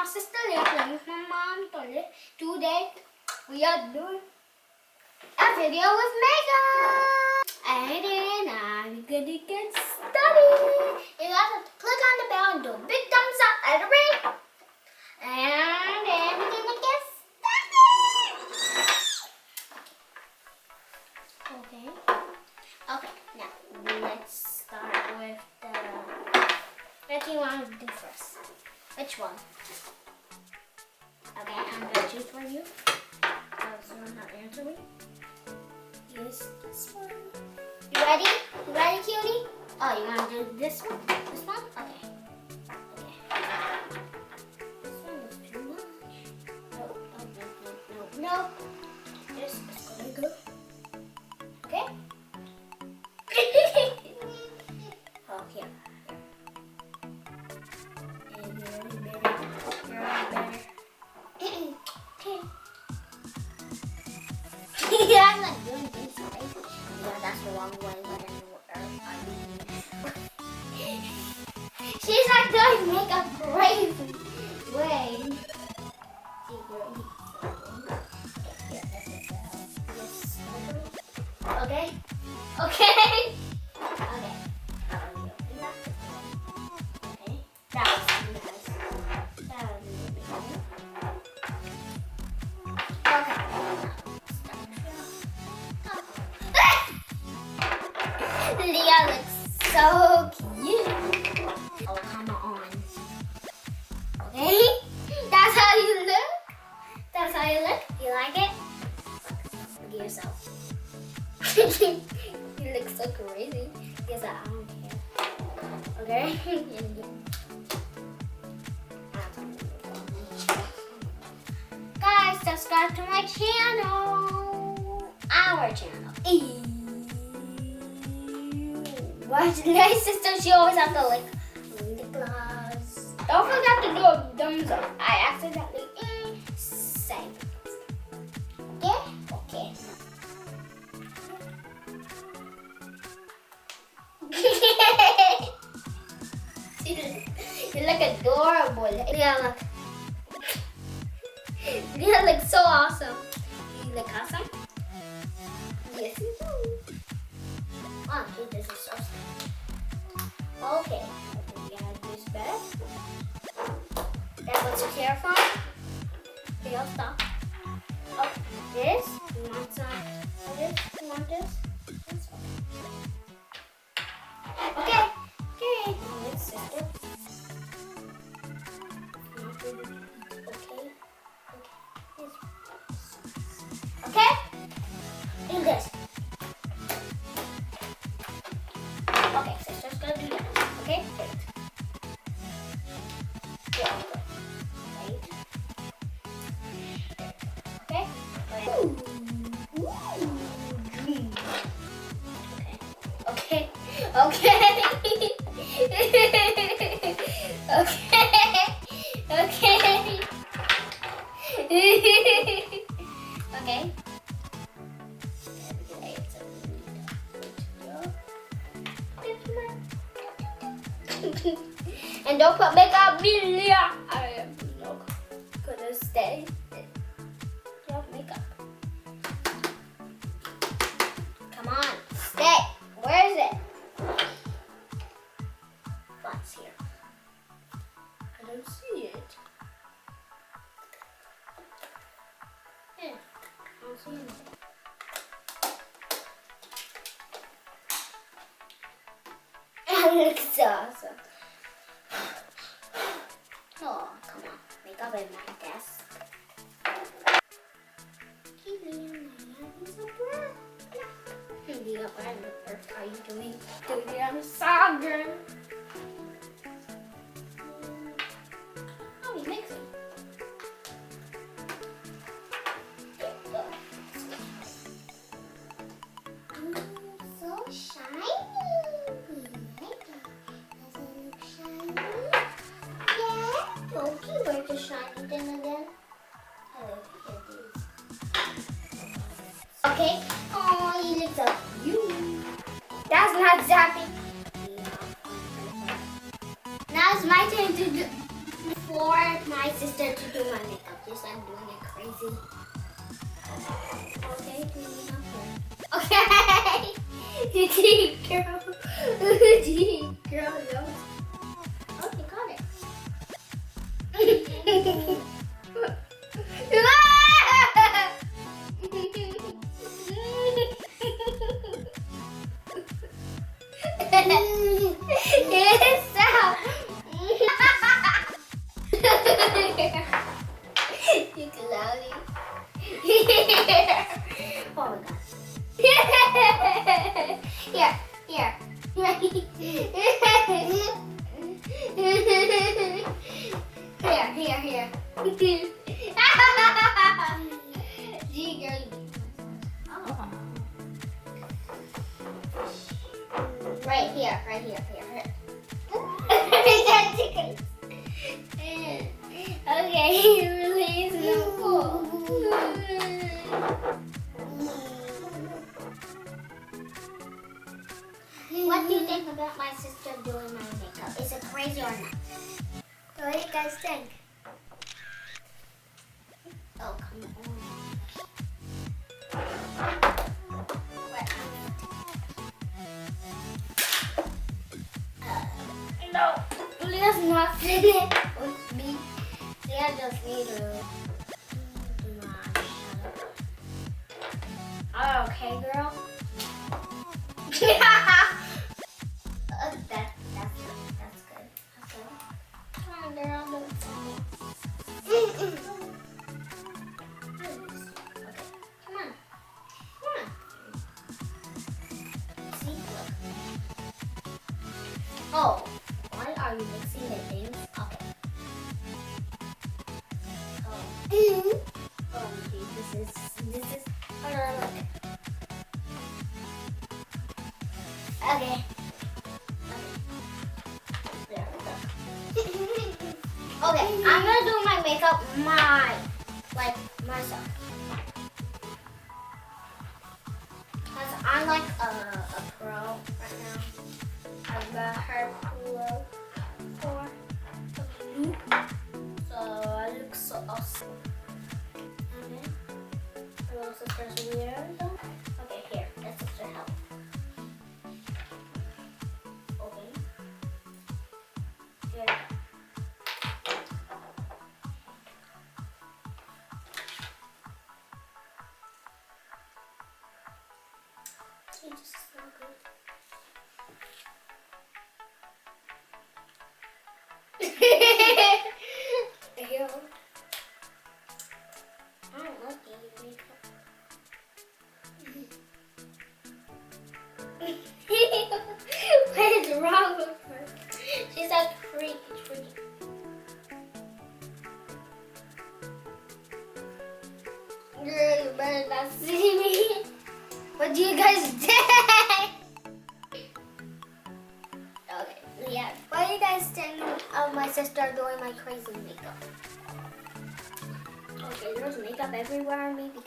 my sister Leah, playing with my mom Tony. Today we are doing a video with makeup. And then I'm gonna get started. You guys have to click on the bell and do a big thumbs up and a ring. And then we're gonna get started. Okay. Okay, now let's start with the... What do you want to do first? Which one? Okay, I'm gonna choose for you. Because you're not answering. Use this one. You ready? You ready, cutie? Oh, you want to do this one? This one? Okay. Okay. This one is too much. No, no, no, no, no, no. This is gonna go. Okay? Oh, here. And you're really better. You're really better. Okay. I'm like doing things crazy. Yeah, that's the wrong way. She's like doing makeup crazy way. Okay. Okay. Okay. Okay. That was really nice. That was really nice. Okay. Leah looks so cute. Oh, come on. Okay? That's how you look? That's how you look? You like it? Look at yourself. You look so crazy. Yes, I don't care. Okay? Guys, subscribe to my channel. Our channel. What's my sister? She always have to like the gloves. Don't forget to do a thumbs up. I accidentally say. Yeah? Okay. You look adorable. Yeah, look. You look so awesome. You look awesome? Yes, you do. Oh, this is so sad. Okay, I think we have this bed. That was your hair from. Okay, I'll stop. Oh, this. You want some of this? You want this? This? Okay. Okay. Now let's sister. Okay. Okay. Do this. Okay, sister's gonna do that. Okay? Wait. Yeah, wait. Okay? Ooh. Green. Okay. Okay. Okay. Okay. Okay. And don't put makeup, Amelia. I am not gonna stay. You have makeup. Come on, stay. Where is it? What's here? I don't see it. Yeah, I don't see anything. It looks awesome. Oh, come on. Makeup in my desk. What are you doing? I'm sorry. How are we mixing? So shiny. Okay, where's the shiny thing again? Oh, here it is. Okay. Oh, you look so cute. That's not exactly. Now it's my turn to do. For my sister to do my makeup, just I'm doing it crazy. Okay, clean up here. Okay. Deep girl. Deep girl. Oh, you got it. Stop. You cloudy. Oh my god. Here, here. Here, here. Gee, girl. Oh. Right here. Okay, really is no cool. What do you think about my sister doing my makeup? Is it crazy or not? What do you guys think? Oh, come on. No, Leah's not finished with me. Leah just need to do my shadow. Okay, girl. That's good. Come on, girl. Do it for me. Okay, come on. See, look. Oh, why are you mixing the things? Okay. Oh, okay, this is. Hold on, look. Okay. There we go. Okay, I'm gonna do my makeup myself. Cause I'm like a pro right now. I've got her pro for loop. So I look so awesome. Okay. Little sister's weird. Okay, here. Let sister help. Open. Here we go. It just smells good. Ew. I don't like eating makeup. What is wrong with her? She's like freaky. Girl, you better not see me. What do you guys do? Okay, yeah. What do you guys think of my sister doing my crazy makeup? Okay, there's makeup everywhere, maybe.